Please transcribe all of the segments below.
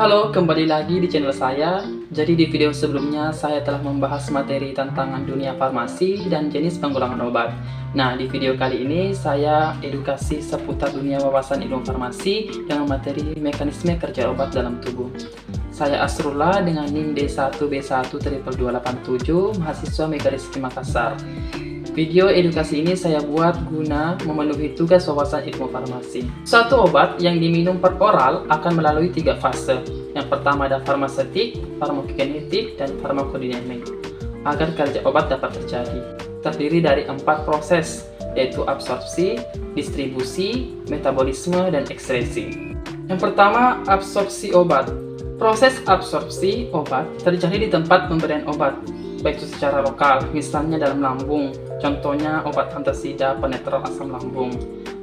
Halo, kembali lagi di channel saya. Jadi di video sebelumnya saya telah membahas materi tantangan dunia farmasi dan jenis pengulangan obat. Nah, di video kali ini saya edukasi seputar dunia wawasan ilmu farmasi dengan materi mekanisme kerja obat dalam tubuh. Saya Asrullah dengan NIM D1B12287, mahasiswa Megarizki Makassar. Video edukasi ini saya buat guna memenuhi tugas wawasan ilmu farmasi. Suatu obat yang diminum per oral akan melalui 3 fase. Yang pertama ada farmaseutik, farmakokinetik, dan farmakodinamik. Agar kerja obat dapat terjadi, terdiri dari 4 proses, yaitu absorpsi, distribusi, metabolisme, dan ekskresi. Yang pertama, absorpsi obat. Proses absorpsi obat terjadi di tempat pemberian obat, baik itu secara lokal, misalnya dalam lambung, contohnya obat antasida penetral asam lambung.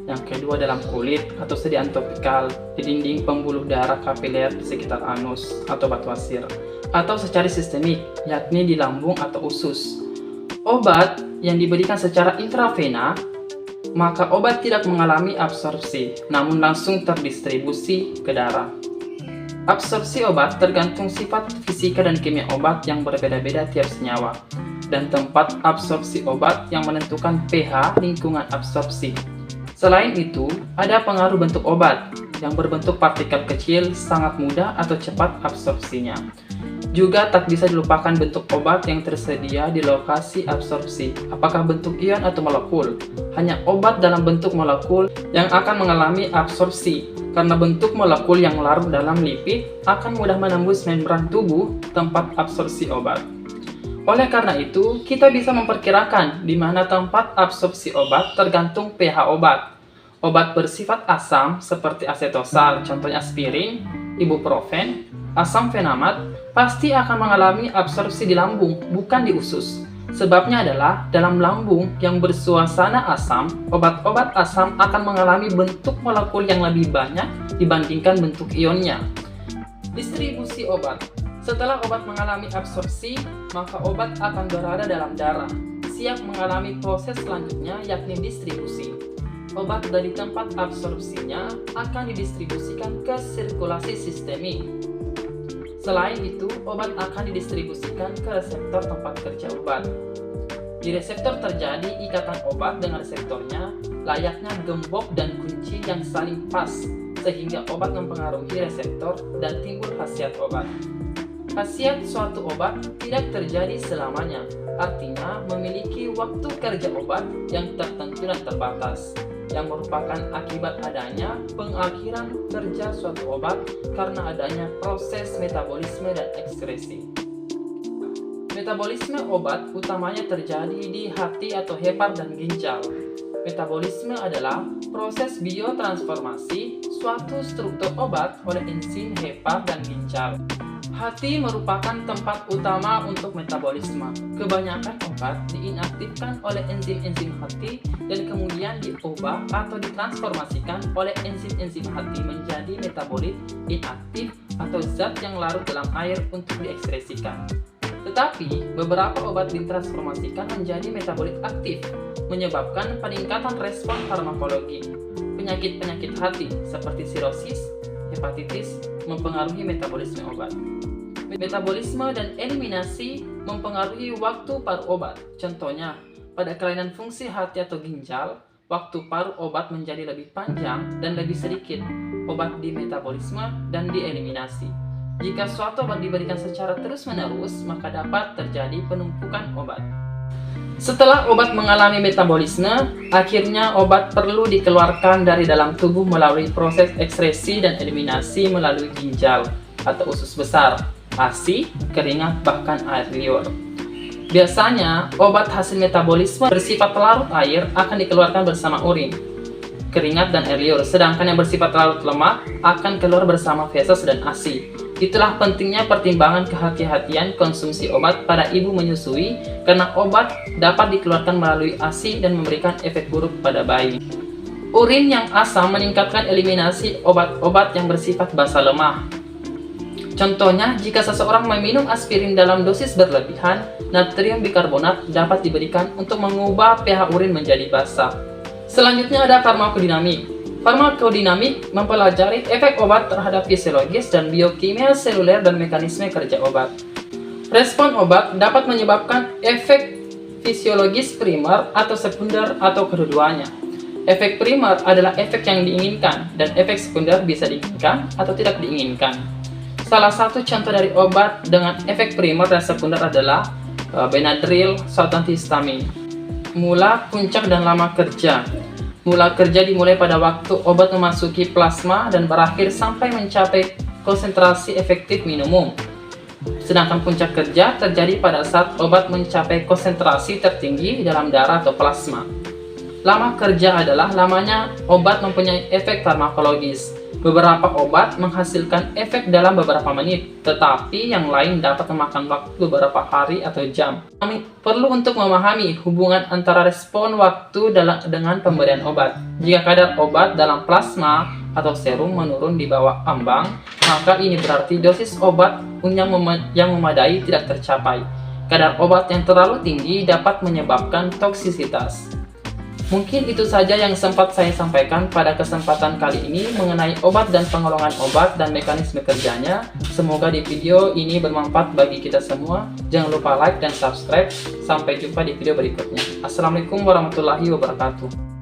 Yang kedua dalam kulit atau sediaan topikal di dinding pembuluh darah kapiler di sekitar anus atau batu asir, atau secara sistemik, yakni di lambung atau usus. Obat yang diberikan secara intravena, maka obat tidak mengalami absorpsi, namun langsung terdistribusi ke darah. Absorpsi obat tergantung sifat fisika dan kimia obat yang berbeda-beda tiap senyawa, dan tempat absorpsi obat yang menentukan pH lingkungan absorpsi. Selain itu, ada pengaruh bentuk obat yang berbentuk partikel kecil, sangat mudah atau cepat absorpsinya. Juga tak bisa dilupakan bentuk obat yang tersedia di lokasi absorpsi, apakah bentuk ion atau molekul. Hanya obat dalam bentuk molekul yang akan mengalami absorpsi, karena bentuk molekul yang larut dalam lipid akan mudah menembus membran tubuh tempat absorpsi obat. Oleh karena itu, kita bisa memperkirakan di mana tempat absorpsi obat tergantung pH obat. Obat bersifat asam seperti asetosal, contohnya aspirin, ibuprofen, asam fenamat, pasti akan mengalami absorpsi di lambung, bukan di usus. Sebabnya adalah dalam lambung yang bersuasana asam, obat-obat asam akan mengalami bentuk molekul yang lebih banyak dibandingkan bentuk ionnya. Distribusi obat. Setelah obat mengalami absorpsi, maka obat akan berada dalam darah, siap mengalami proses selanjutnya yakni distribusi. Obat dari tempat absorpsinya akan didistribusikan ke sirkulasi sistemik. Selain itu, obat akan didistribusikan ke reseptor tempat kerja obat. Di reseptor terjadi ikatan obat dengan reseptornya, layaknya gembok dan kunci yang saling pas, sehingga obat mempengaruhi reseptor dan timbul khasiat obat. Khasiat suatu obat tidak terjadi selamanya, artinya memiliki waktu kerja obat yang tertentu dan terbatas, yang merupakan akibat adanya pengakhiran kerja suatu obat karena adanya proses metabolisme dan ekskresi. Metabolisme obat utamanya terjadi di hati atau hepar dan ginjal. Metabolisme adalah proses biotransformasi suatu struktur obat oleh enzim hepar dan ginjal. Hati merupakan tempat utama untuk metabolisme. Kebanyakan obat diinaktifkan oleh enzim-enzim hati dan kemudian diubah atau ditransformasikan oleh enzim-enzim hati menjadi metabolit inaktif atau zat yang larut dalam air untuk diekskresikan. Tetapi, beberapa obat ditransformasikan menjadi metabolit aktif, menyebabkan peningkatan respon farmakologi. Penyakit-penyakit hati seperti sirosis, hepatitis mempengaruhi metabolisme obat. Metabolisme dan eliminasi mempengaruhi waktu paru obat. Contohnya, pada kelainan fungsi hati atau ginjal, waktu paru obat menjadi lebih panjang dan lebih sedikit obat di metabolisme dan dieliminasi. Jika suatu obat diberikan secara terus-menerus, maka dapat terjadi penumpukan obat. Setelah obat mengalami metabolisme, akhirnya obat perlu dikeluarkan dari dalam tubuh melalui proses ekskresi dan eliminasi melalui ginjal atau usus besar, ASI, keringat, bahkan air liur. Biasanya, obat hasil metabolisme bersifat larut air akan dikeluarkan bersama urin, keringat, dan air liur, sedangkan yang bersifat larut lemak akan keluar bersama feses dan ASI. Itulah pentingnya pertimbangan kehati-hatian konsumsi obat pada ibu menyusui karena obat dapat dikeluarkan melalui ASI dan memberikan efek buruk pada bayi. Urin yang asam meningkatkan eliminasi obat-obat yang bersifat basa lemah. Contohnya, jika seseorang meminum aspirin dalam dosis berlebihan, natrium bikarbonat dapat diberikan untuk mengubah pH urin menjadi basa. Selanjutnya ada farmakodinamik. Farmakodinamik mempelajari efek obat terhadap fisiologis dan biokimia seluler dan mekanisme kerja obat. Respon obat dapat menyebabkan efek fisiologis primer atau sekunder atau kedua-duanya. Efek primer adalah efek yang diinginkan dan efek sekunder bisa diinginkan atau tidak diinginkan. Salah satu contoh dari obat dengan efek primer dan sekunder adalah Benadryl, suatu antihistamin. Mula, puncak, dan lama kerja. Mula kerja dimulai pada waktu obat memasuki plasma dan berakhir sampai mencapai konsentrasi efektif minimum. Sedangkan puncak kerja terjadi pada saat obat mencapai konsentrasi tertinggi dalam darah atau plasma. Lama kerja adalah lamanya obat mempunyai efek farmakologis. Beberapa obat menghasilkan efek dalam beberapa menit, tetapi yang lain dapat memakan waktu beberapa hari atau jam. Kami perlu untuk memahami hubungan antara respon waktu dengan pemberian obat. Jika kadar obat dalam plasma atau serum menurun di bawah ambang, maka ini berarti dosis obat yang memadai tidak tercapai. Kadar obat yang terlalu tinggi dapat menyebabkan toksisitas. Mungkin itu saja yang sempat saya sampaikan pada kesempatan kali ini mengenai obat dan penggolongan obat dan mekanisme kerjanya. Semoga di video ini bermanfaat bagi kita semua. Jangan lupa like dan subscribe. Sampai jumpa di video berikutnya. Assalamualaikum warahmatullahi wabarakatuh.